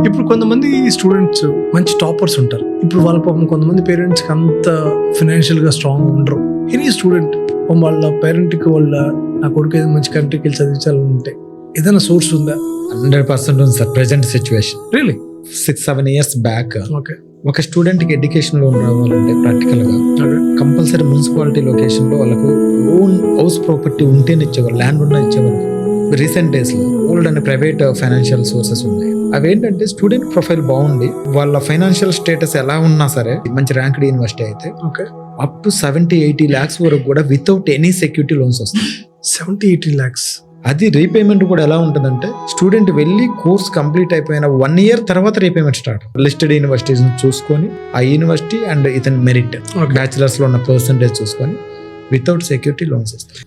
ఇప్పుడు కొంతమంది స్టూడెంట్స్ మంచి టాపర్స్ ఉంటారు. ఇప్పుడు వాళ్ళ పాపం కొంతమంది పేరెంట్స్కి అంత ఫినాన్షియల్ గా స్ట్రాంగ్ ఉండరు. ఎనీ స్టూడెంట్ వాళ్ళ పేరెంట్కి నా కొడుకు ఏదైనా మంచి కంట్రీకి వెళ్ళి చదివించాలని ఉంటే ఏదైనా సోర్స్ ఉందా? 100% ఉంది sir. Present situation really 6-7 years back okay ఒక స్టూడెంట్కి ఎడ్యుకేషన్ లోన్ రావాలంటే ప్రాక్టికల్గా కంపల్సరీ మున్సిపాలిటీ లొకేషన్లో వాళ్ళకు ఓన్ హౌస్ ప్రాపర్టీ ఉంటేనే ఇచ్చేవారు, ల్యాండ్ ఉన్న ఇచ్చేవారు. రీసెంట్ డేస్లో old and private financial sources ఉన్నాయి. అవేంటంటే స్టూడెంట్ ప్రొఫైల్ బాగుండి వాళ్ళ ఫైనాన్షియల్ స్టేటస్ ఎలా ఉన్నా సరే మంచి ర్యాంక్డ్ యూనివర్సిటీ అయితే ఓకే అప్ టు 70-80 lakhs వరకు కూడా వితౌట్ ఎనీ సెక్యూరిటీ లోన్స్ వస్తాయి. 70-80 lakhs. అది రీపేమెంట్ కూడా ఎలా ఉంటుందంటే స్టూడెంట్ వెళ్ళి కోర్స్ కంప్లీట్ అయిపోయిన 1 year తర్వాత రీపేమెంట్ స్టార్ట్. లిస్టెడ్ యూనివర్సిటీస్ చూసుకొని ఆ యూనివర్సిటీ అండ్ ఇతని మెరిట్ బ్యాచిలర్స్ లో ఉన్న పర్సంటేజ్ చూసుకొని వితౌట్ సెక్యూరిటీ లోన్స్ ఇస్తారు.